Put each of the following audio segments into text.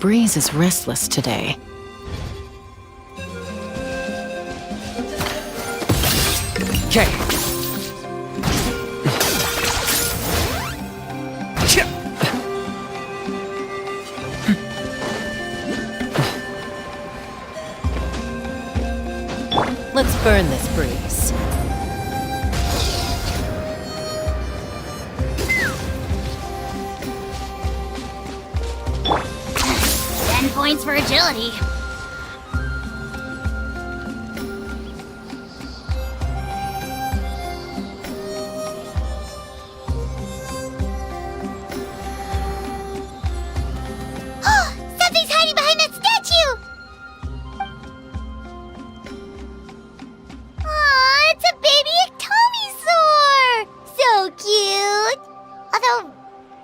breeze is restless today. Okay. Let's burn this breeze. Points for agility. Something's hiding behind that statue! Aw, it's a baby Ectomisaur! So cute! Although,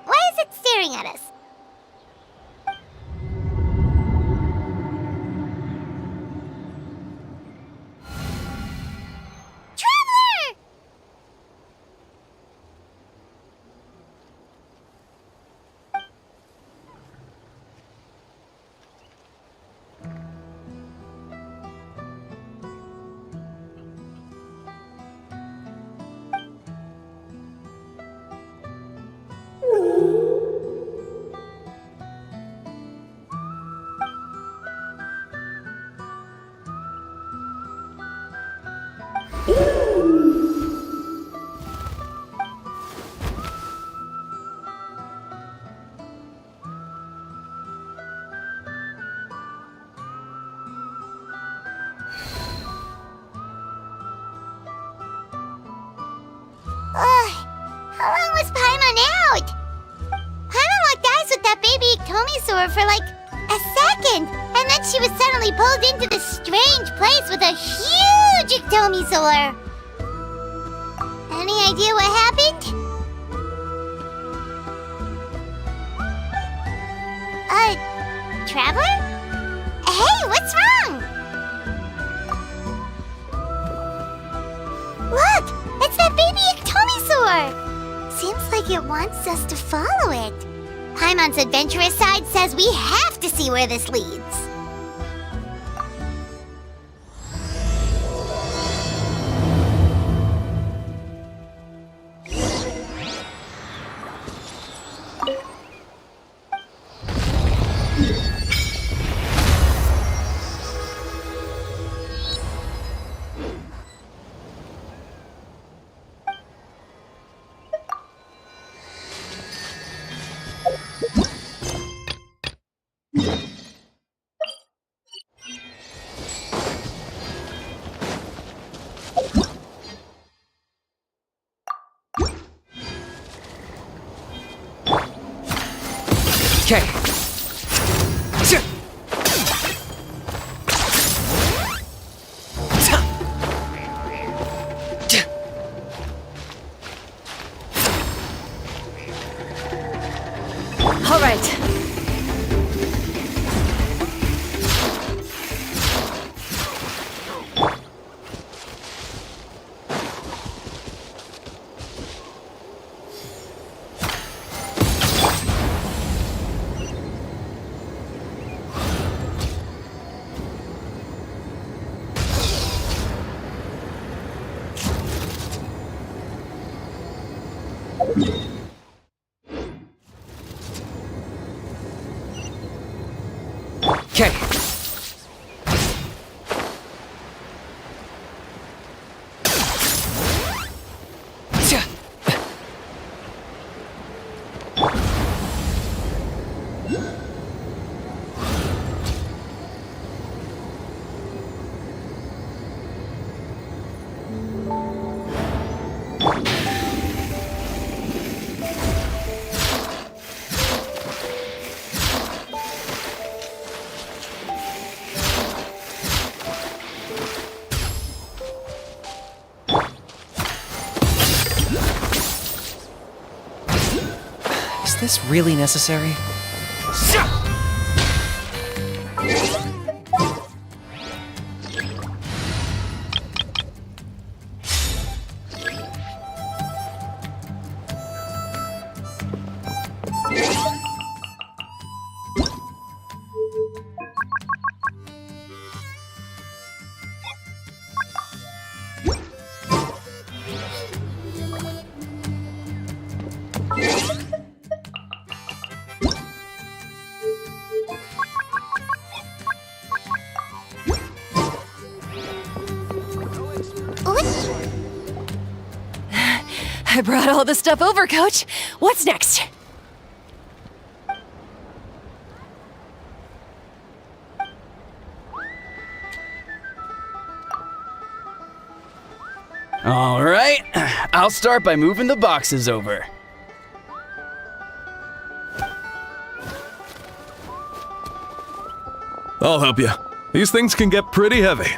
why is it staring at us? How long was Paimon out? Paimon locked eyes with that baby Ectomisaur for like a second, and then she was suddenly pulled into this strange place with a huge Ectomisaur. Any idea what happened? Traveler? Hey, what's wrong? Look! It's that baby Ectomisaur! Seems like it wants us to follow it. Paimon's adventurous side says we have to see where this leads. Okay. All right. Okay. Is this really necessary? I brought all the stuff over, Coach. What's next? All right, I'll start by moving the boxes over. I'll help you. These things can get pretty heavy.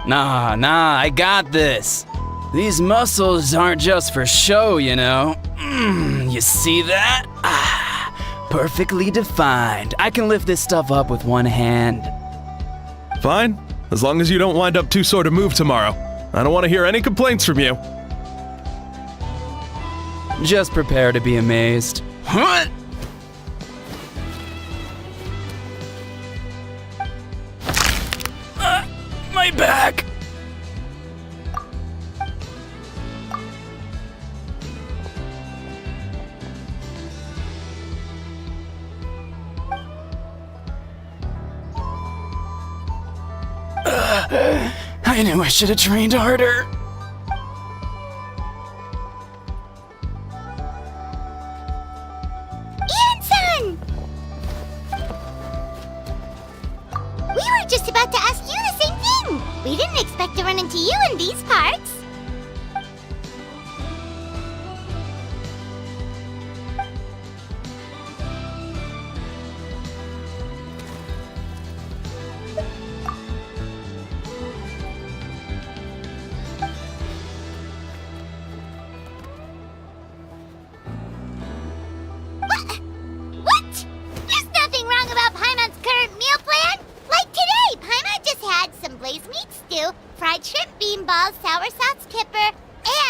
Nah, I got this. These muscles aren't just for show, you know. You see that? Perfectly defined. I can lift this stuff up with one hand. Fine, as long as you don't wind up too sore to move tomorrow. I don't want to hear any complaints from you. Just prepare to be amazed. What? My back! I knew I should have trained harder. Anson! We were just about to ask you the same thing. We didn't expect to run into you in these parts. What? There's nothing wrong about Paimon's current meal plan. Like today, Paimon just had some blaze meat stew, fried shrimp bean balls, sour sauce kipper,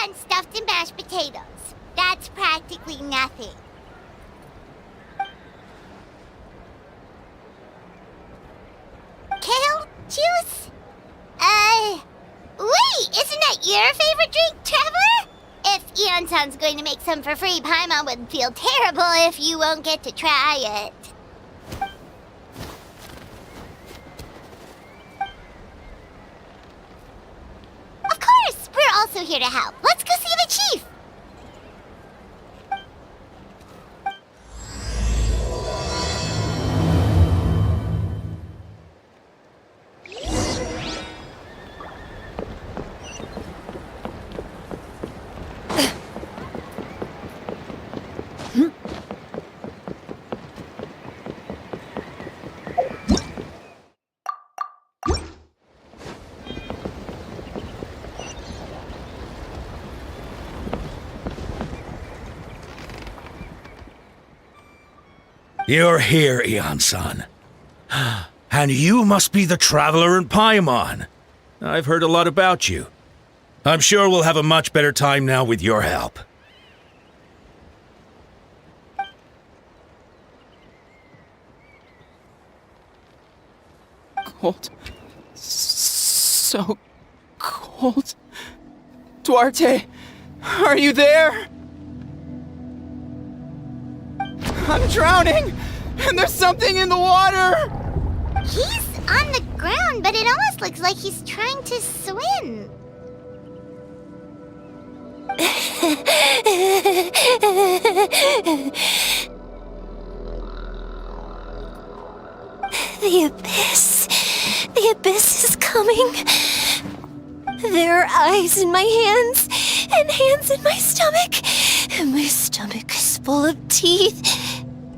and stuffed and mashed potatoes. That's practically nothing. Kale juice? Wait, isn't that your favorite drink, Traveler? If Eonson's going to make some for free, Paimon would feel terrible if you won't get to try it. Of course! We're also here to help. Let's go see the chief! You're here, Eon-san. And you must be the traveler in Paimon. I've heard a lot about you. I'm sure we'll have a much better time now with your help. Cold. So cold. Duarte, are you there? I'm drowning, and there's something in the water! He's on the ground, but it almost looks like he's trying to swim. The abyss. The abyss is coming. There are eyes in my hands, and hands in my stomach. And my stomach is full of teeth.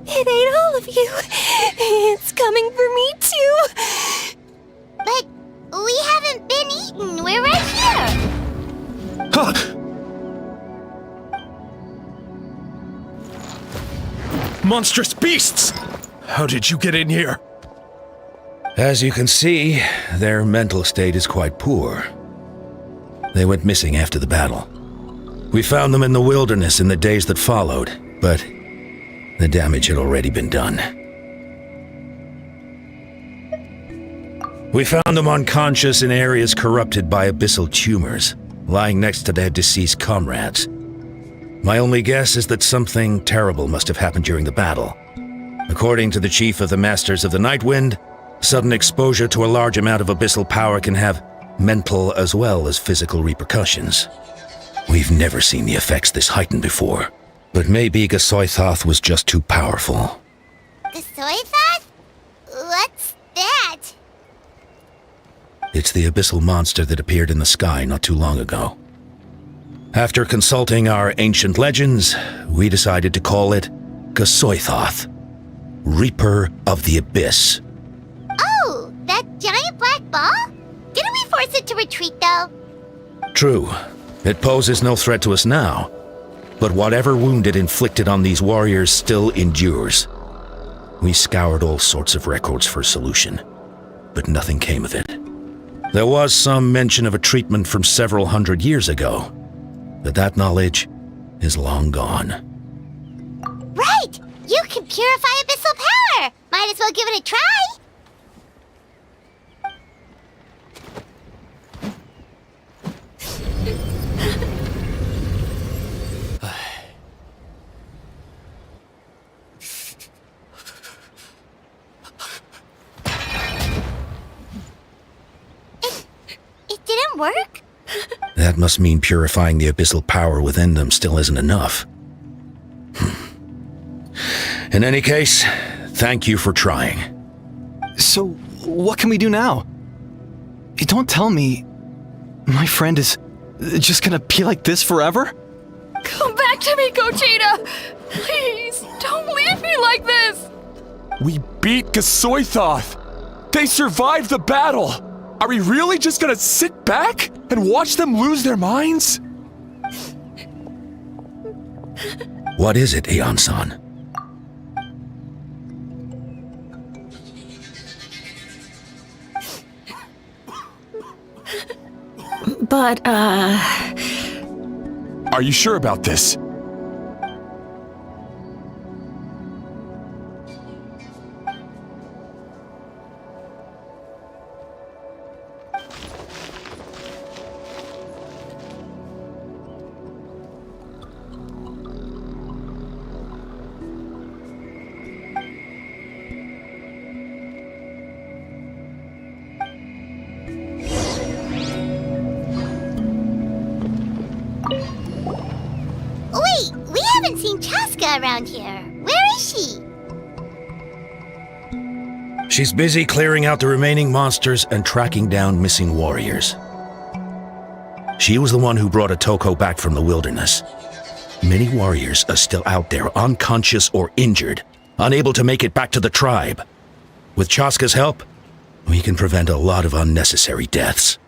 It ate all of you. It's coming for me, too. But we haven't been eaten. We're right here. Monstrous beasts! How did you get in here? As you can see, their mental state is quite poor. They went missing after the battle. We found them in the wilderness in the days that followed, but the damage had already been done. We found them unconscious in areas corrupted by abyssal tumors, lying next to their deceased comrades. My only guess is that something terrible must have happened during the battle. According to the chief of the Masters of the Nightwind, sudden exposure to a large amount of abyssal power can have mental as well as physical repercussions. We've never seen the effects this heightened before. But maybe Gasoithoth was just too powerful. The soy thought? What's that? It's the abyssal monster that appeared in the sky not too long ago. After consulting our ancient legends, we decided to call it Gasoithoth, Reaper of the Abyss. Oh, that giant black ball? Didn't we force it to retreat, though? True, it poses no threat to us now, but whatever wound it inflicted on these warriors still endures. We scoured all sorts of records for a solution, but nothing came of it. There was some mention of a treatment from several hundred years ago, but that knowledge is long gone. Right! You can purify abyssal power! Might as well give it a try! It didn't work? That must mean purifying the abyssal power within them still isn't enough. In any case, thank you for trying. So, what can we do now? Don't tell me my friend is just gonna be like this forever? Come back to me, Gogeta! Please, don't leave me like this! We beat Gasoithoth! They survived the battle! Are we really just gonna sit back and watch them lose their minds? What is it, Aeon-san? But, Are you sure about this? Wait, we haven't seen Chaska around here. Where is she? She's busy clearing out the remaining monsters and tracking down missing warriors. She was the one who brought Otoko back from the wilderness. Many warriors are still out there, unconscious or injured, unable to make it back to the tribe. With Chaska's help, we can prevent a lot of unnecessary deaths.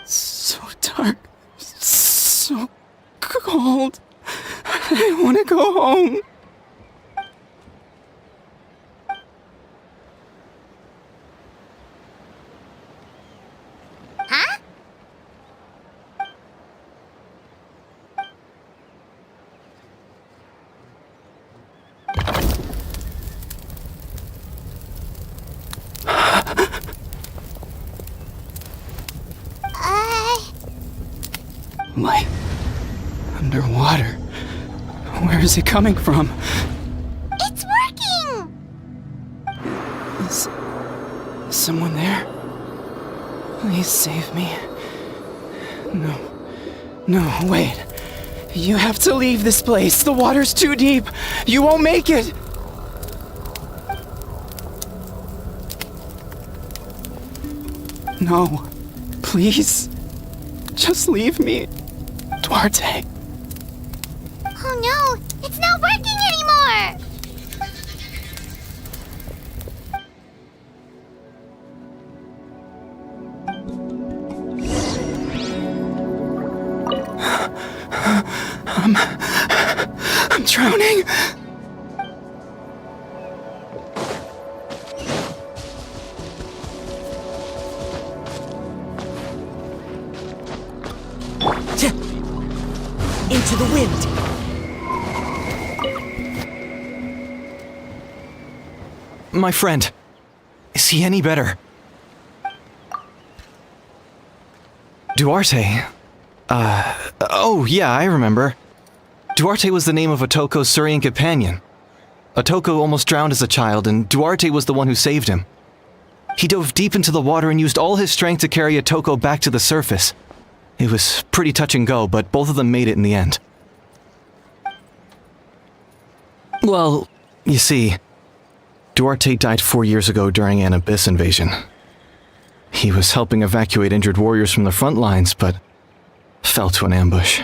So dark, so cold. I want to go home. Huh? Light underwater. Where is it coming from? It's working! Is someone there? Please save me. No, wait. You have to leave this place. The water's too deep. You won't make it. No, please. Just leave me, Duarte. Oh no, it's not working anymore! I'm drowning. to the wind. My friend. Is he any better? Duarte. Oh yeah, I remember. Duarte was the name of Otoko's Surian companion. Otoko almost drowned as a child, and Duarte was the one who saved him. He dove deep into the water and used all his strength to carry Otoko back to the surface. It was pretty touch and go, but both of them made it in the end. Well, you see, Duarte died 4 years ago during an Abyss invasion. He was helping evacuate injured warriors from the front lines, but fell to an ambush.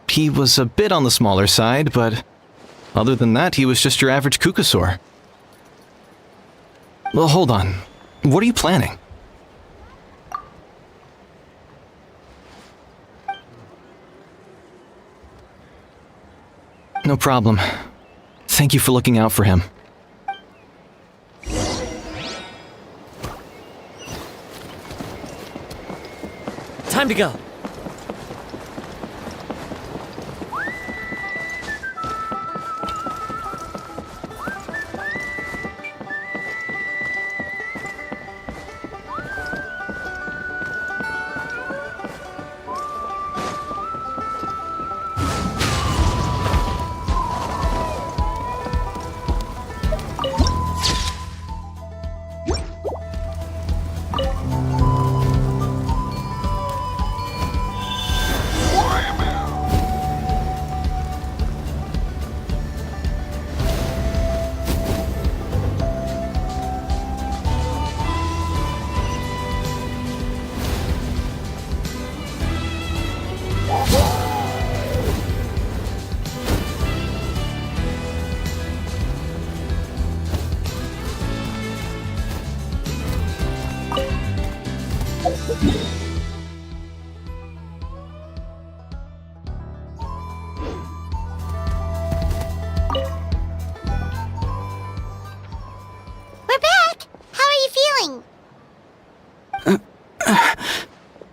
He was a bit on the smaller side, but other than that, he was just your average Kukasaur. Well, hold on. What are you planning? No problem. Thank you for looking out for him. Time to go.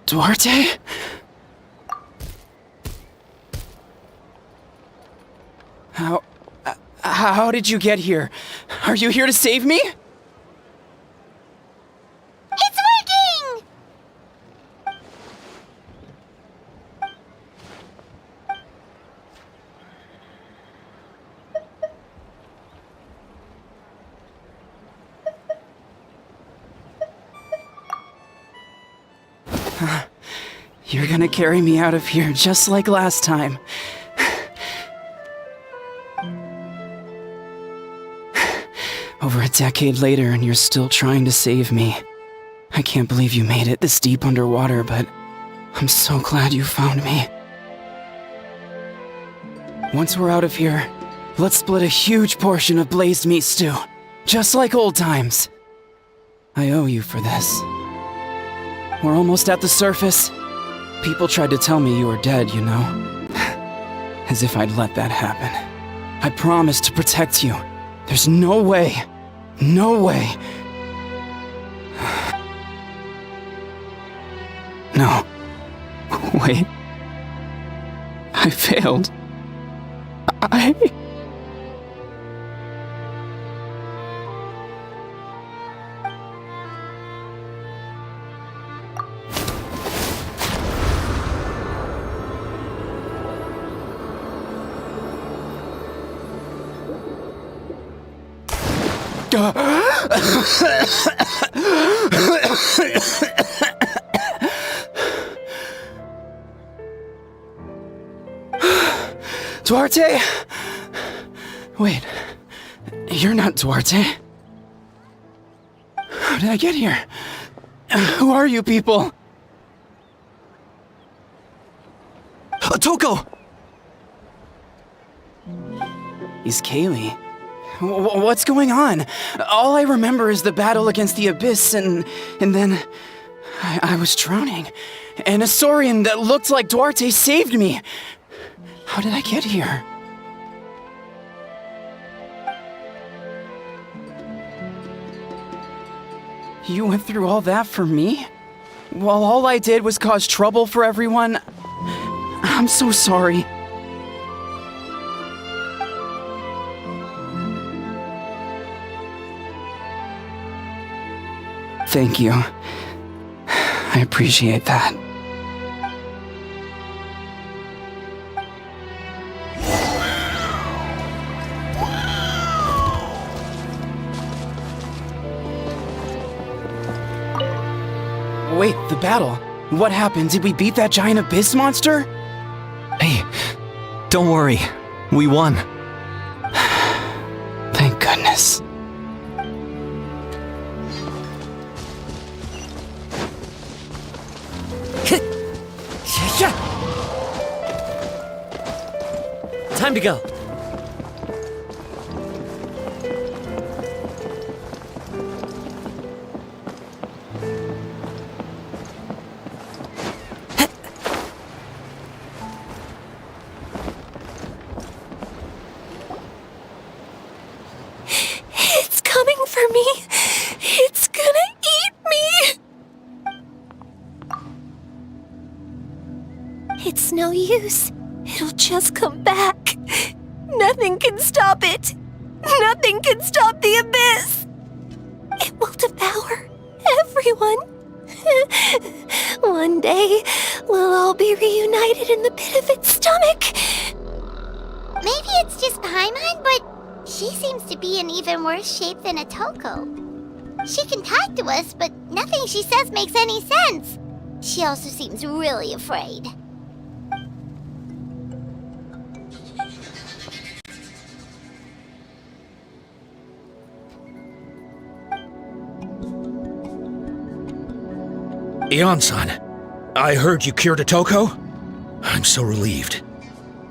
Duarte? How did you get here? Are you here to save me? It's working! You're gonna carry me out of here just like last time. Over a decade later, and you're still trying to save me. I can't believe you made it this deep underwater, but I'm so glad you found me. Once we're out of here, let's split a huge portion of blazed meat stew, just like old times. I owe you for this. We're almost at the surface. People tried to tell me you were dead, you know? As if I'd let that happen. I promised to protect you. There's no way. No way. No. Wait. I failed. Duarte? Wait, you're not Duarte. How did I get here? Who are you people? Otoko! He's Kaylee. What's going on? All I remember is the battle against the Abyss, and then I was drowning. And a Saurian that looked like Duarte saved me. How did I get here? You went through all that for me? While all I did was cause trouble for everyone? I'm so sorry. Thank you. I appreciate that. Wait, the battle. What happened? Did we beat that giant abyss monster? Hey, don't worry. We won. Thank goodness. Time to go. It's coming for me. It's gonna eat me. It's no use. It'll just come back. Nothing can stop it. Nothing can stop the abyss. It will devour everyone. One day, we'll all be reunited in the pit of its stomach. Maybe it's just Paimon, but she seems to be in even worse shape than Otoko. She can talk to us, but nothing she says makes any sense. She also seems really afraid. Ion-san, I heard you cured Otoko? I'm so relieved.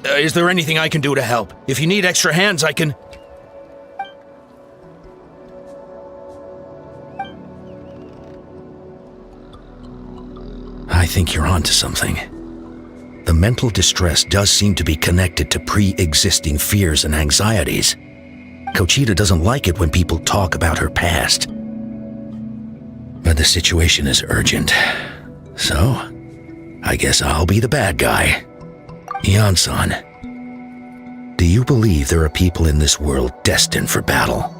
Is there anything I can do to help? If you need extra hands, I can... I think you're onto something. The mental distress does seem to be connected to pre-existing fears and anxieties. Kochita doesn't like it when people talk about her past. But the situation is urgent. So, I guess I'll be the bad guy. Ion-san, do you believe there are people in this world destined for battle?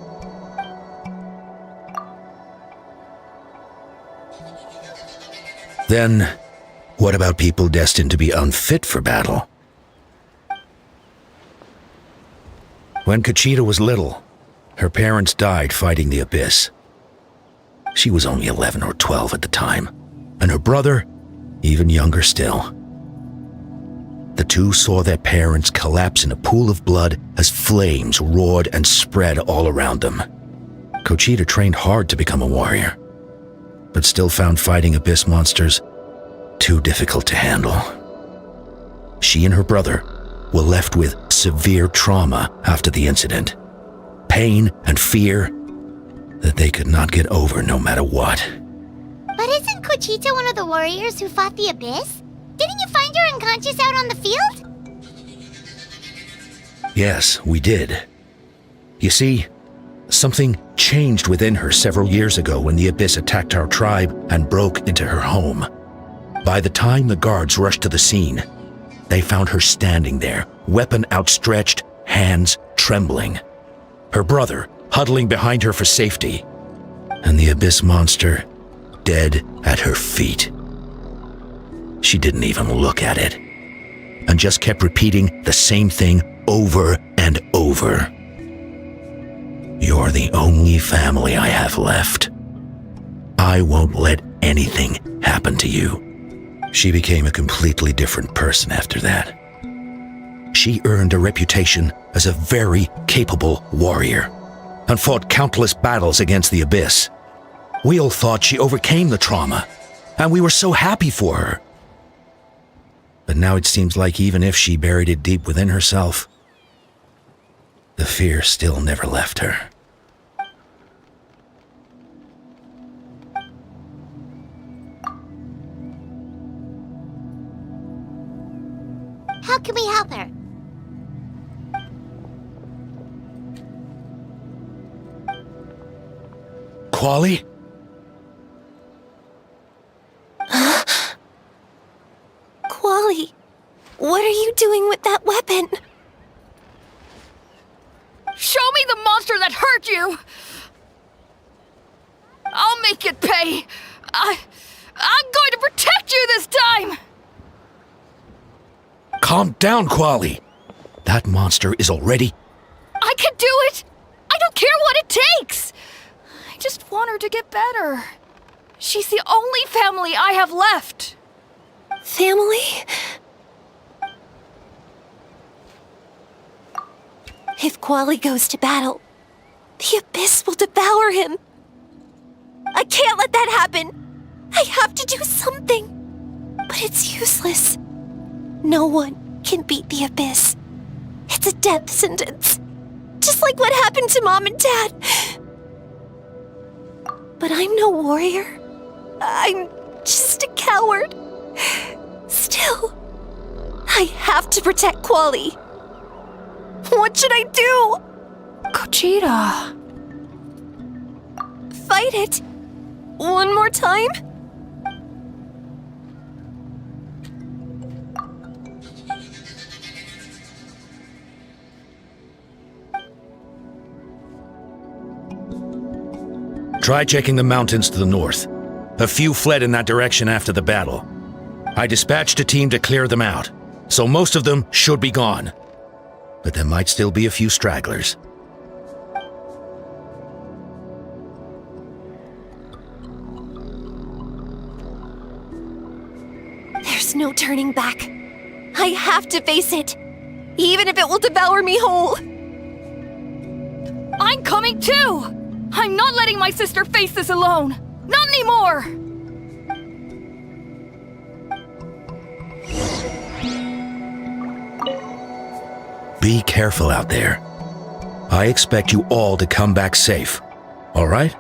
Then, what about people destined to be unfit for battle? When Kochita was little, her parents died fighting the abyss. She was only 11 or 12 at the time, and her brother, even younger still. The two saw their parents collapse in a pool of blood as flames roared and spread all around them. Kochita trained hard to become a warrior, but still found fighting abyss monsters too difficult to handle. She and her brother were left with severe trauma after the incident, pain and fear that they could not get over no matter what. But isn't Kochita one of the warriors who fought the abyss? Didn't you find her unconscious out on the field? Yes, we did. You see, something changed within her several years ago when the abyss attacked our tribe and broke into her home. By the time the guards rushed to the scene, they found her standing there, weapon outstretched, hands trembling. Her brother huddling behind her for safety, and the abyss monster dead at her feet. She didn't even look at it, and just kept repeating the same thing over and over. You're the only family I have left. I won't let anything happen to you. She became a completely different person after that. She earned a reputation as a very capable warrior, and fought countless battles against the abyss. We all thought she overcame the trauma, and we were so happy for her. But now it seems like even if she buried it deep within herself, the fear still never left her. How can we help her? Quali? Quali, what What are you doing with that weapon? Show me the monster that hurt you! I'll make it pay! I'm going to protect you this time! Calm down, Quali. That monster is already... I can do it! I don't care what it takes! I just want her to get better. She's the only family I have left. Family? If Quali goes to battle, the Abyss will devour him. I can't let that happen. I have to do something. But it's useless. No one can beat the Abyss. It's a death sentence. Just like what happened to Mom and Dad. But I'm no warrior. I'm just a coward. Still, I have to protect Quali. What should I do? Gogeta. Fight it. One more time? Try checking the mountains to the north. A few fled in that direction after the battle. I dispatched a team to clear them out, so most of them should be gone. But there might still be a few stragglers. There's no turning back. I have to face it, even if it will devour me whole. I'm coming too! I'm not letting my sister face this alone! Not anymore! Be careful out there. I expect you all to come back safe, all right?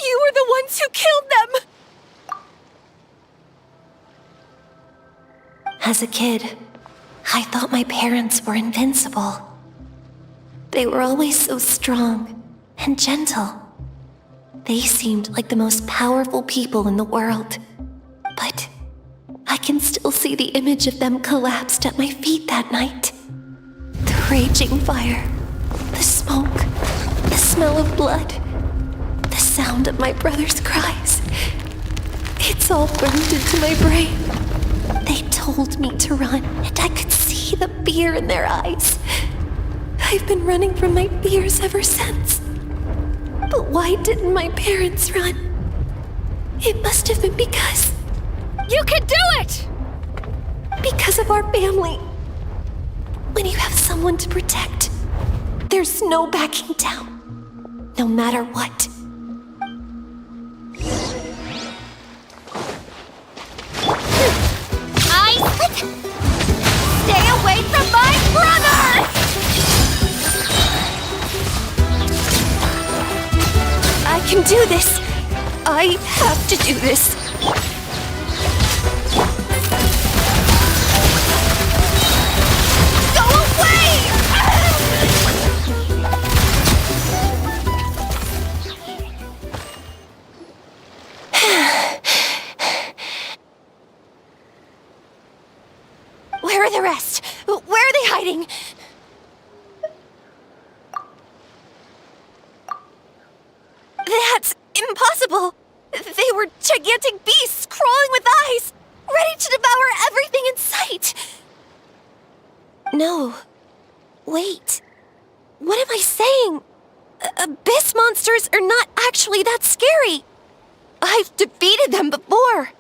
You were the ones who killed them! As a kid, I thought my parents were invincible. They were always so strong and gentle. They seemed like the most powerful people in the world. But I can still see the image of them collapsed at my feet that night. The raging fire, the smoke, the smell of blood, the sound of my brother's cries. It's all burned into my brain. They told me to run, and I could see the fear in their eyes. I've been running from my fears ever since. But why didn't my parents run? It must have been because... You can do it! Because of our family. When you have someone to protect, there's no backing down, no matter what. Stay away from my brother! I can do this. I have to do this. Go away! Where are the rest? Where are they hiding? That's impossible! They were gigantic beasts crawling with eyes, ready to devour everything in sight! No. Wait. What am I saying? Abyss monsters are not actually that scary. I've defeated them before.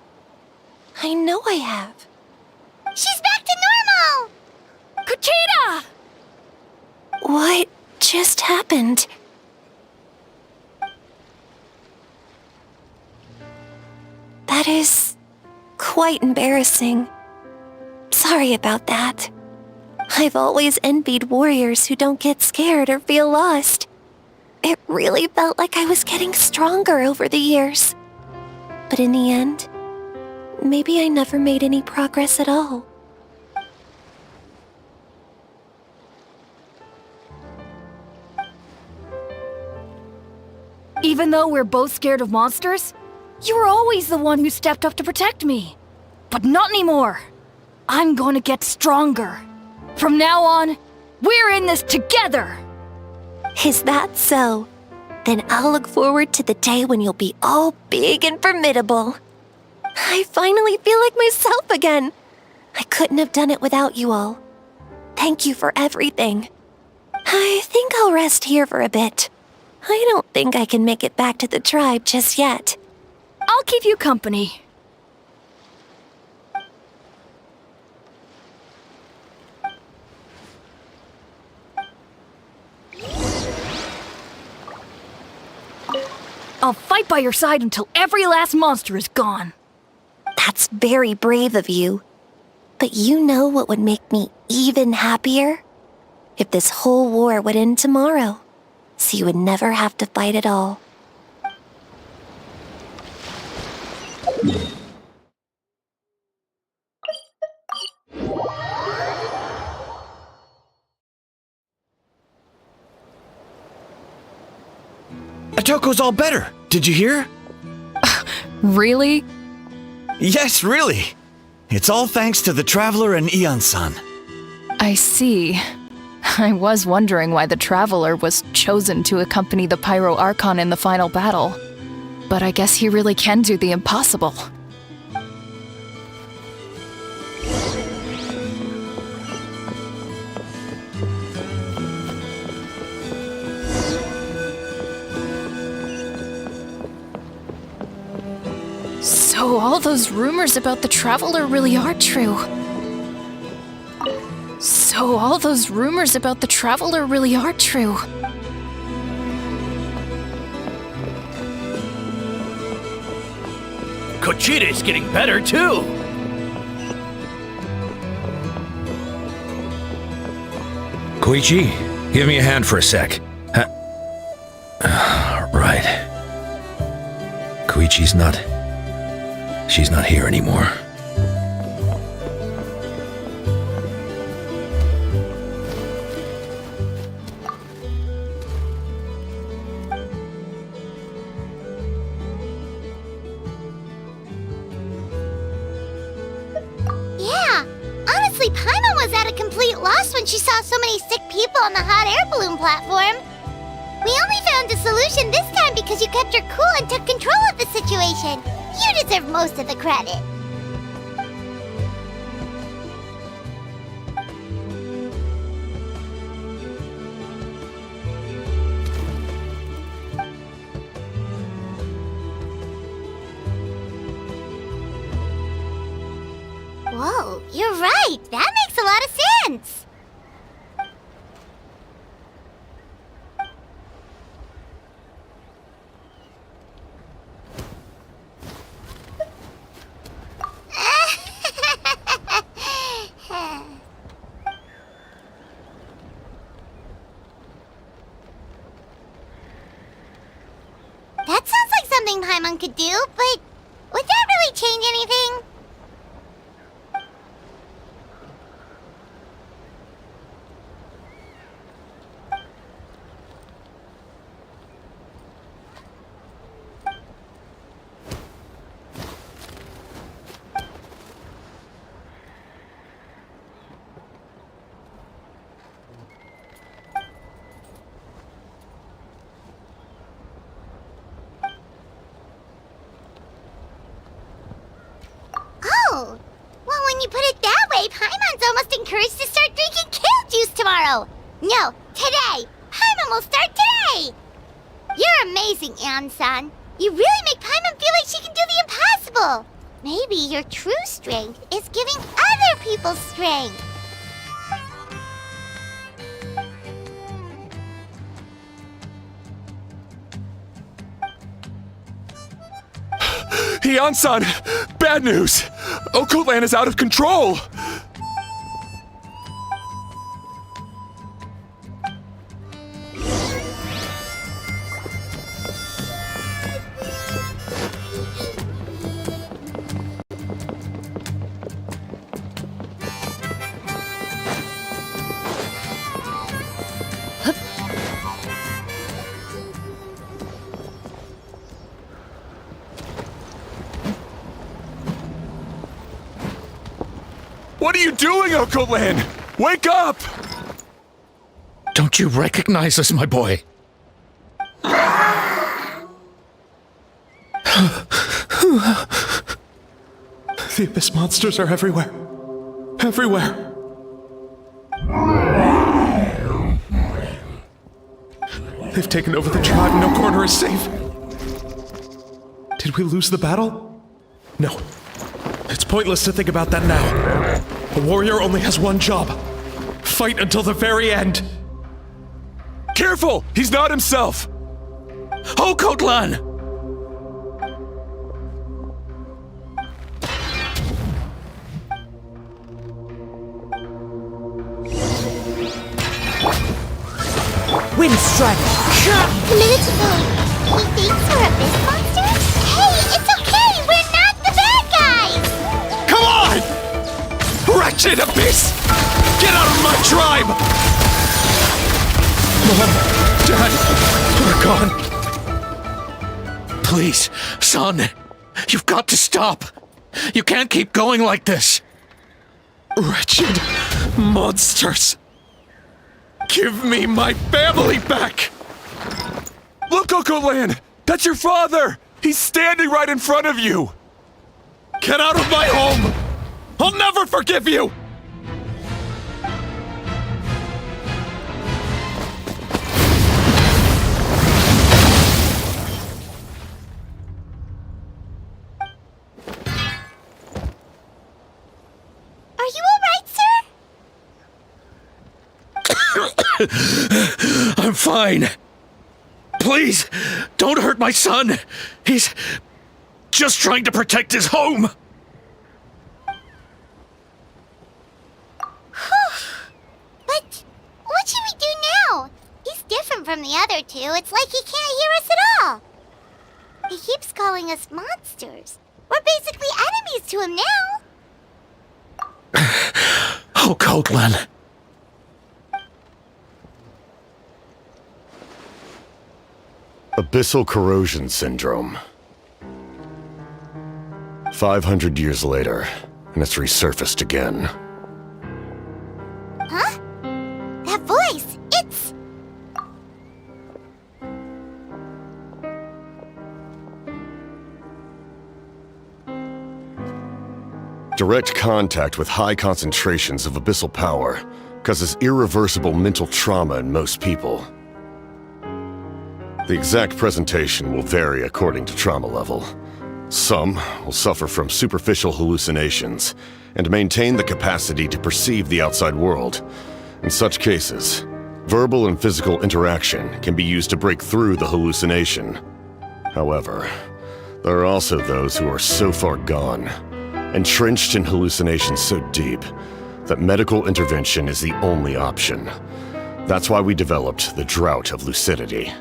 I know I have. She's back to normal! Kuchita! What just happened? That is quite embarrassing. Sorry about that. I've always envied warriors who don't get scared or feel lost. It really felt like I was getting stronger over the years. But in the end, maybe I never made any progress at all. Even though we're both scared of monsters, you were always the one who stepped up to protect me. But not anymore. I'm going to get stronger. From now on, we're in this together! Is that so? Then I'll look forward to the day when you'll be all big and formidable. I finally feel like myself again. I couldn't have done it without you all. Thank you for everything. I think I'll rest here for a bit. I don't think I can make it back to the tribe just yet. I'll keep you company. I'll fight by your side until every last monster is gone. That's very brave of you. But you know what would make me even happier? If this whole war would end tomorrow, so you would never have to fight at all. Atoko's all better. Did you hear? Really? Yes, really. It's all thanks to the Traveler and Ian-san. I see. I was wondering why the Traveler was chosen to accompany the Pyro Archon in the final battle. But I guess he really can do the impossible. So all those rumors about the Traveler really are true. So all those rumors about the Traveler really are true. Kuchita's getting better too! Koichi, give me a hand for a sec. Right. Koichi's not... She's not here anymore. Yeah, honestly, Paimon was at a complete loss when she saw so many sick people on the hot air balloon platform. We only found a solution this time because you kept her cool and took control of the situation. You deserve most of the credit. You're right. That makes a lot of sense. That sounds like something Paimon could do, but would that really change anything? Oh, well, when you put it that way, Paimon's almost encouraged to start drinking kale juice tomorrow. No, today. Paimon will start today. You're amazing, Ann-san. You really make Paimon feel like she can do the impossible. Maybe your true strength is giving other people strength. Heian-san! Bad news! Okoland is out of control! What are you doing, Okoland? Wake up! Don't you recognize us, my boy? The Abyss monsters are everywhere. Everywhere. They've taken over the tribe. No corner is safe. Did we lose the battle? No. It's pointless to think about that now. A warrior only has one job. Fight until the very end. Careful! He's not himself! Okotlan! Wind Strider! A minute ago, he thinks we're Abyss monsters? Hey, it's okay! We're not the bad guys! Come on! Wretched Abyss! Get out of my tribe! Mom, Dad, we're gone. Please, son, you've got to stop. You can't keep going like this. Wretched monsters! Give me my family back! Look, Okoland! That's your father! He's standing right in front of you! Get out of my home! I'll never forgive you! Are you alright, sir? I'm fine. Please, don't hurt my son. He's just trying to protect his home. But what should we do now? He's different from the other two. It's like he can't hear us at all. He keeps calling us monsters. We're basically enemies to him now. Oh, Coatlan. Abyssal corrosion syndrome. 500 years later, and it's resurfaced again. Huh? That voice, it's... Direct contact with high concentrations of abyssal power causes irreversible mental trauma in most people. The exact presentation will vary according to trauma level. Some will suffer from superficial hallucinations, and maintain the capacity to perceive the outside world. In such cases, verbal and physical interaction can be used to break through the hallucination. However, there are also those who are so far gone, entrenched in hallucinations so deep, that medical intervention is the only option. That's why we developed the Drought of Lucidity.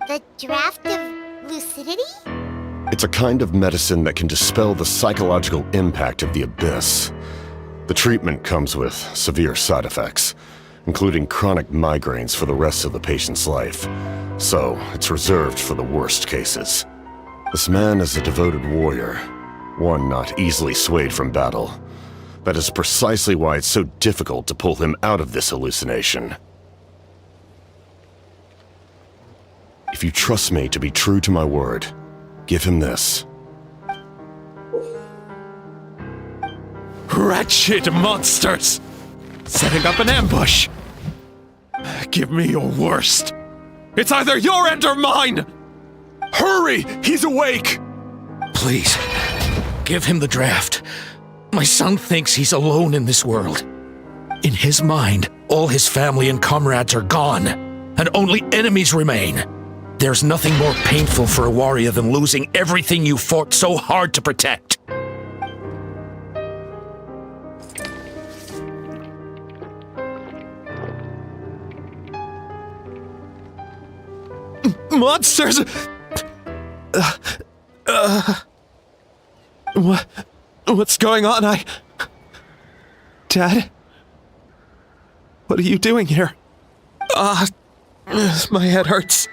The Draft of Lucidity? It's a kind of medicine that can dispel the psychological impact of the abyss. The treatment comes with severe side effects, including chronic migraines for the rest of the patient's life, so it's reserved for the worst cases. This man is a devoted warrior, one not easily swayed from battle. That is precisely why it's so difficult to pull him out of this hallucination. If you trust me to be true to my word, give him this. Wretched monsters! Setting up an ambush! Give me your worst. It's either your end or mine! Hurry! He's awake! Please, give him the draft. My son thinks he's alone in this world. In his mind, all his family and comrades are gone, and only enemies remain. There's nothing more painful for a warrior than losing everything you fought so hard to protect. Monsters! What's going on? Dad? What are you doing here? My head hurts.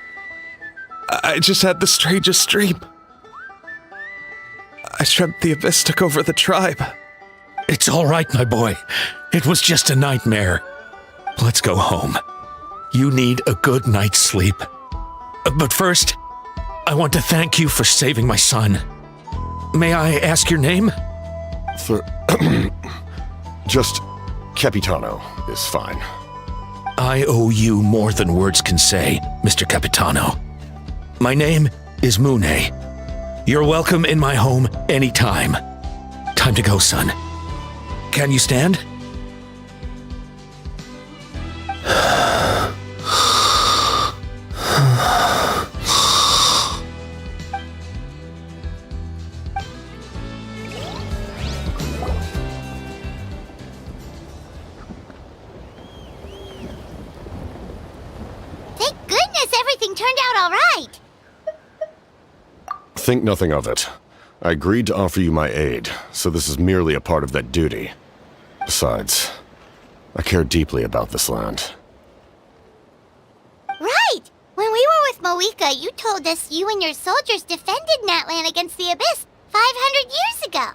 I just had the strangest dream. I dreamt the Abyss took over the tribe. It's all right, my boy. It was just a nightmare. Let's go home. You need a good night's sleep. But first, I want to thank you for saving my son. May I ask your name? Just Capitano is fine. I owe you more than words can say, Mr. Capitano. My name is Mune. You're welcome in my home anytime. Time to go, son. Can you stand? Thank goodness everything turned out all right. Think nothing of it. I agreed to offer you my aid, so this is merely a part of that duty. Besides, I care deeply about this land. Right! When we were with Moika, you told us you and your soldiers defended Natlan against the Abyss 500 years ago.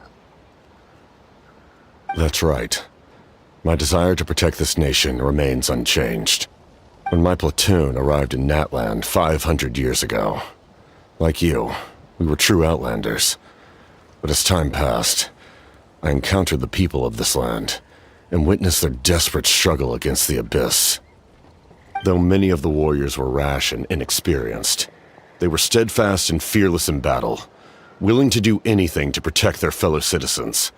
That's right. My desire to protect this nation remains unchanged. When my platoon arrived in Natland 500 years ago, like you, we were true outlanders. But as time passed, I encountered the people of this land and witnessed their desperate struggle against the Abyss. Though many of the warriors were rash and inexperienced, they were steadfast and fearless in battle, willing to do anything to protect their fellow citizens,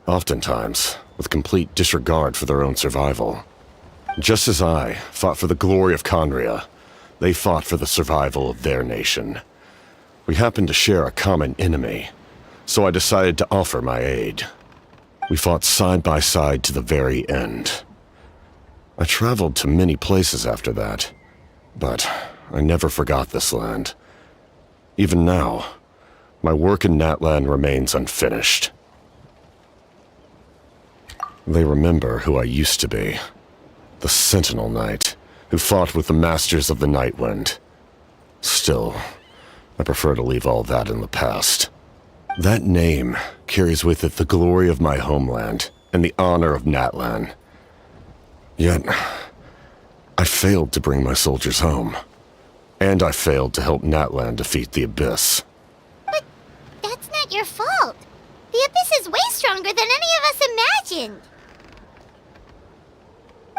oftentimes with complete disregard for their own survival. Just as I fought for the glory of Conria, they fought for the survival of their nation. We happened to share a common enemy, so I decided to offer my aid. We fought side by side to the very end. I traveled to many places after that, but I never forgot this land. Even now, my work in Natlan remains unfinished. They remember who I used to be. The Sentinel Knight, who fought with the Masters of the Nightwind. Still, I prefer to leave all that in the past. That name carries with it the glory of my homeland and the honor of Natlan. Yet, I failed to bring my soldiers home. And I failed to help Natlan defeat the Abyss. But that's not your fault. The Abyss is way stronger than any of us imagined.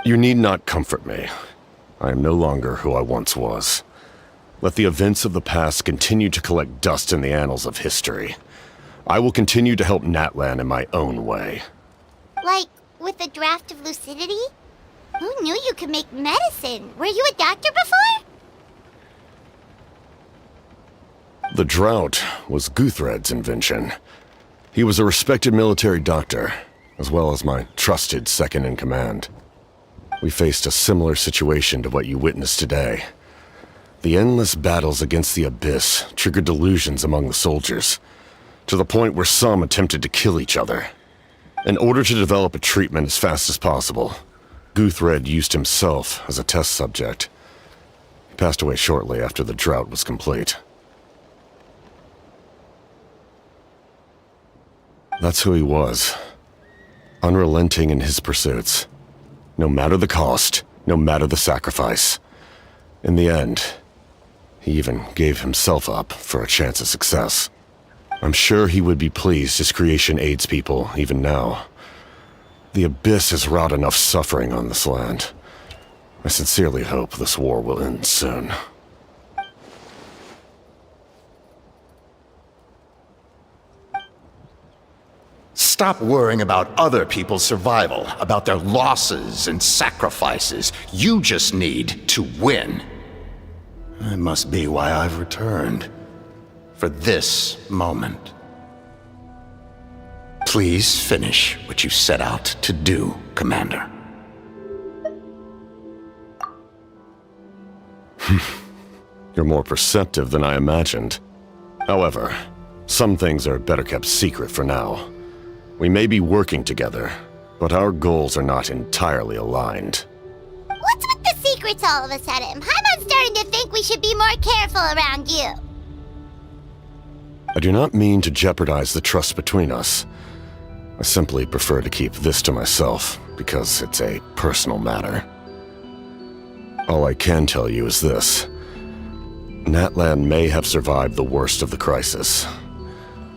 You need not comfort me. I am no longer who I once was. Let the events of the past continue to collect dust in the annals of history. I will continue to help Natlan in my own way. Like, with a draft of lucidity? Who knew you could make medicine? Were you a doctor before? The drought was Guthred's invention. He was a respected military doctor, as well as my trusted second-in-command. We faced a similar situation to what you witnessed today. The endless battles against the Abyss triggered delusions among the soldiers, to the point where some attempted to kill each other. In order to develop a treatment as fast as possible, Guthred used himself as a test subject. He passed away shortly after the drought was complete. That's who he was. Unrelenting in his pursuits. No matter the cost, no matter the sacrifice. In the end, he even gave himself up for a chance of success. I'm sure he would be pleased his creation aids people even now. The Abyss has wrought enough suffering on this land. I sincerely hope this war will end soon. Stop worrying about other people's survival, about their losses and sacrifices. You just need to win. That must be why I've returned. For this moment. Please finish what you set out to do, Commander. You're more perceptive than I imagined. However, some things are better kept secret for now. We may be working together, but our goals are not entirely aligned. What's with the secrets all of a sudden? Paimon's starting to think we should be more careful around you. I do not mean to jeopardize the trust between us. I simply prefer to keep this to myself, because it's a personal matter. All I can tell you is this. Natlan may have survived the worst of the crisis,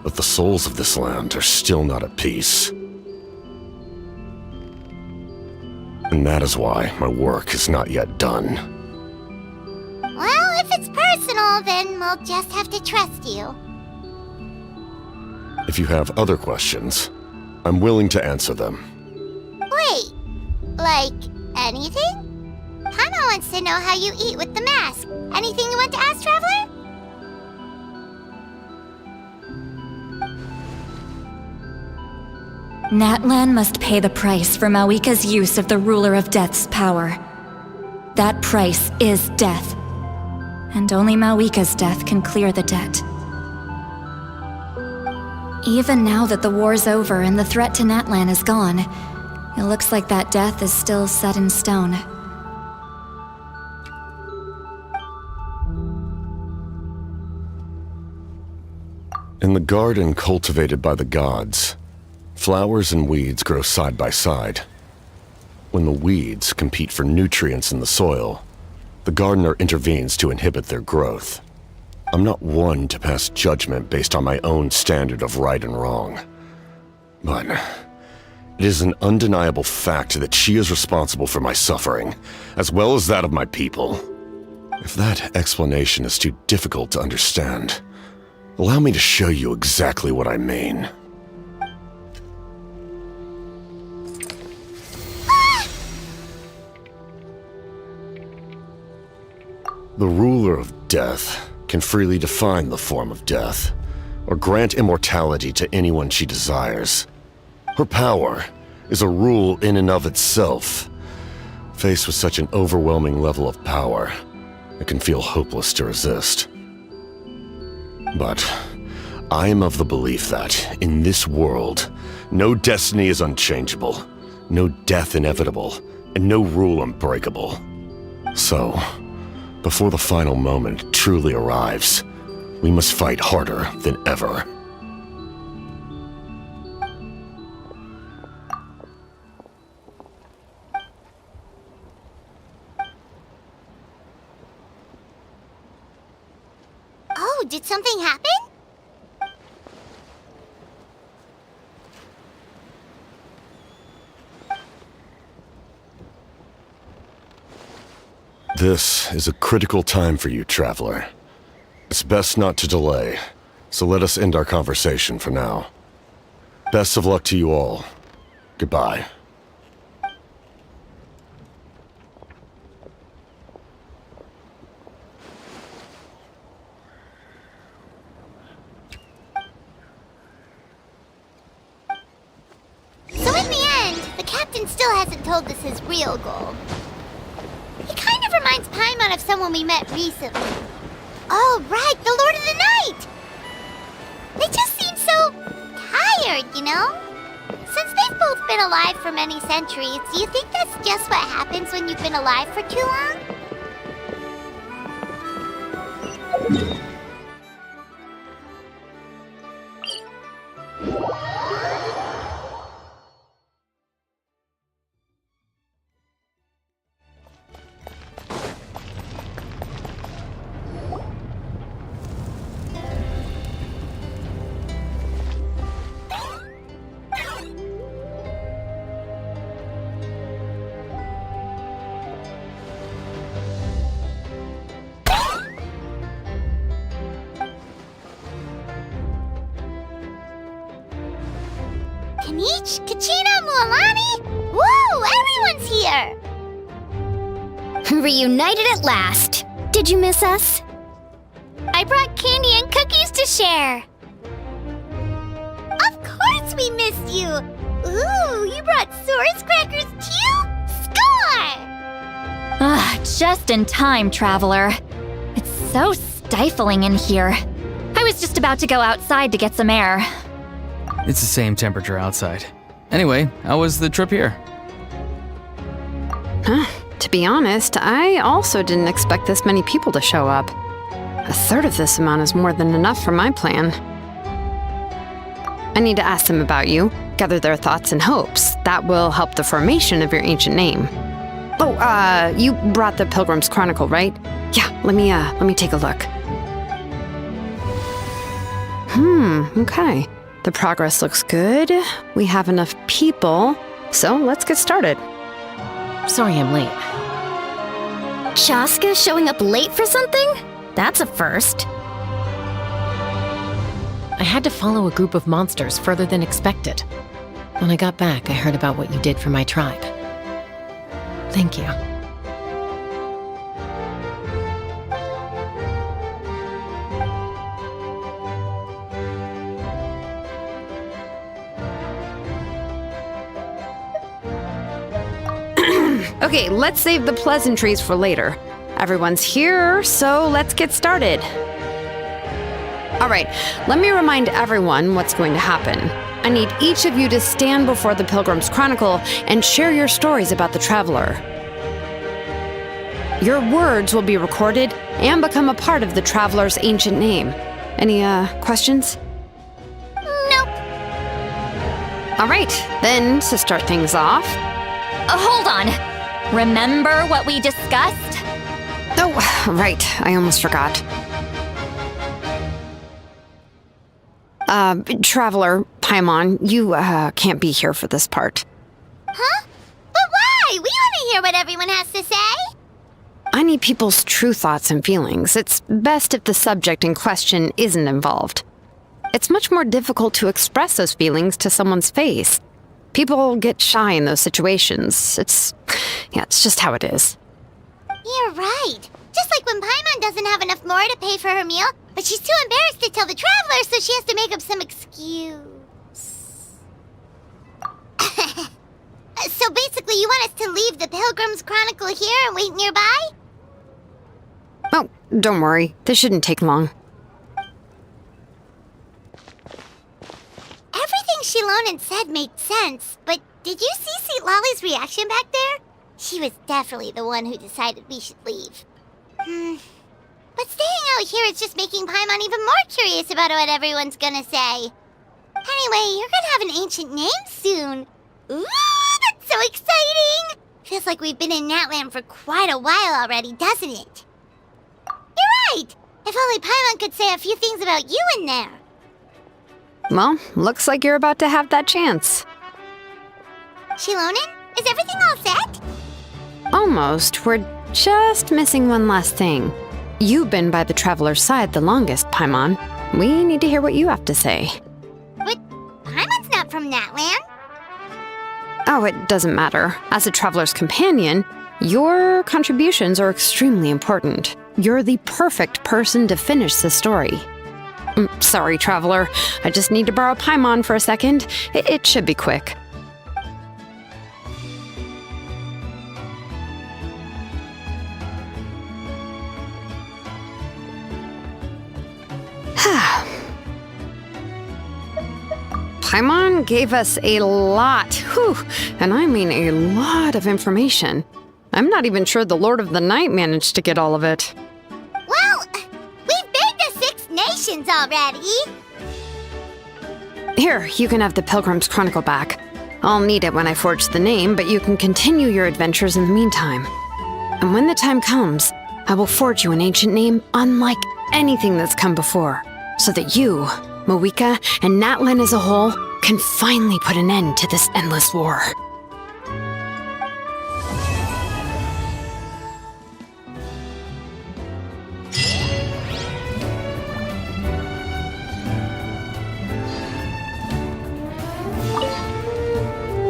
but the souls of this land are still not at peace. And that is why my work is not yet done. Well, if it's personal, then we'll just have to trust you. If you have other questions, I'm willing to answer them. Wait, like anything? Paimon wants to know how you eat with the mask. Anything you want to ask, Traveler? Natlan must pay the price for Mawika's use of the Ruler of Death's power. That price is death. And only Mawika's death can clear the debt. Even now that the war's over and the threat to Natlan is gone, it looks like that death is still set in stone. In the garden cultivated by the gods, flowers and weeds grow side by side. When the weeds compete for nutrients in the soil, the gardener intervenes to inhibit their growth. I'm not one to pass judgment based on my own standard of right and wrong. But it is an undeniable fact that she is responsible for my suffering, as well as that of my people. If that explanation is too difficult to understand, allow me to show you exactly what I mean. The ruler of death can freely define the form of death, or grant immortality to anyone she desires. Her power is a rule in and of itself. Faced with such an overwhelming level of power, it can feel hopeless to resist. But I am of the belief that, in this world, no destiny is unchangeable, no death inevitable, and no rule unbreakable. So, before the final moment truly arrives, we must fight harder than ever. Oh, did something happen? This is a critical time for you, Traveler. It's best not to delay, so let us end our conversation for now. Best of luck to you all. Goodbye. So in the end, the captain still hasn't told us his real goal. He kind of reminds Paimon of someone we met recently. Oh, right, the Lord of the Night! They just seem so tired, you know? Since they've both been alive for many centuries, do you think that's just what happens when you've been alive for too long? Kanich, Kachina, Mualani? Woo! Everyone's here! Reunited at last. Did you miss us? I brought candy and cookies to share. Of course we missed you! Ooh, you brought Source crackers too? Score! Just in time, Traveler. It's so stifling in here. I was just about to go outside to get some air. It's the same temperature outside. Anyway, how was the trip here? To be honest, I also didn't expect this many people to show up. A third of this amount is more than enough for my plan. I need to ask them about you, gather their thoughts and hopes. That will help the formation of your ancient name. Oh, you brought the Pilgrim's Chronicle, right? Yeah, let me take a look. Okay. The progress looks good. We have enough people, so let's get started. Sorry I'm late. Shaska showing up late for something? That's a first. I had to follow a group of monsters further than expected. When I got back, I heard about what you did for my tribe. Thank you. Okay, let's save the pleasantries for later. Everyone's here, so let's get started. All right, let me remind everyone what's going to happen. I need each of you to stand before the Pilgrim's Chronicle and share your stories about the Traveler. Your words will be recorded and become a part of the Traveler's ancient name. Any, questions? Nope. All right, then, to start things off... Hold on. Remember what we discussed? Oh, right, I almost forgot. Traveler, Paimon, you, can't be here for this part. Huh? But why? We want to hear what everyone has to say. I need people's true thoughts and feelings. It's best if the subject in question isn't involved. It's much more difficult to express those feelings to someone's face. People get shy in those situations. It's just how it is. You're right. Just like when Paimon doesn't have enough more to pay for her meal, but she's too embarrassed to tell the Traveler, so she has to make up some excuse. So basically, you want us to leave the Pilgrim's Chronicle here and wait nearby? Oh, don't worry. This shouldn't take long. Everything Shilonen said made sense, but did you see Sweet Lolly's reaction back there? She was definitely the one who decided we should leave. But staying out here is just making Paimon even more curious about what everyone's gonna say. Anyway, you're gonna have an ancient name soon. Ooh, that's so exciting! Feels like we've been in Natland for quite a while already, doesn't it? You're right! If only Paimon could say a few things about you in there. Well, looks like you're about to have that chance. Shilonen, is everything all set? Almost. We're just missing one last thing. You've been by the Traveler's side the longest, Paimon. We need to hear what you have to say. But Paimon's not from Natland. Oh, it doesn't matter. As a traveler's companion, your contributions are extremely important. You're the perfect person to finish the story. Sorry, traveler. I just need to borrow Paimon for a second. It should be quick. Paimon gave us a lot, and I mean a lot of information. I'm not even sure the Lord of the Night managed to get all of it. Well, we've been to 6 nations already. Here, you can have the Pilgrim's Chronicle back. I'll need it when I forge the name, but you can continue your adventures in the meantime. And when the time comes, I will forge you an ancient name unlike anything that's come before, so that you, Moika, and Natlan as a whole can finally put an end to this endless war.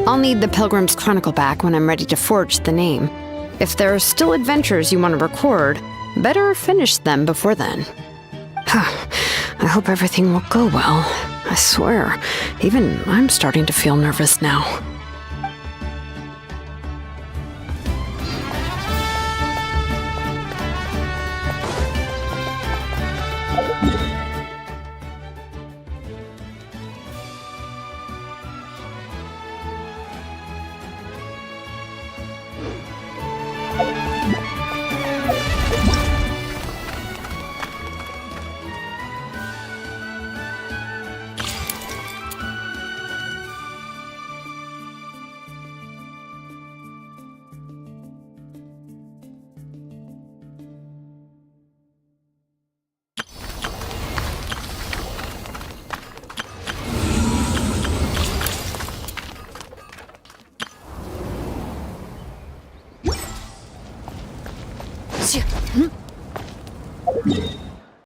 I'll need the Pilgrim's Chronicle back when I'm ready to forge the name. If there are still adventures you want to record, better finish them before then. I hope everything will go well. I swear, even I'm starting to feel nervous now.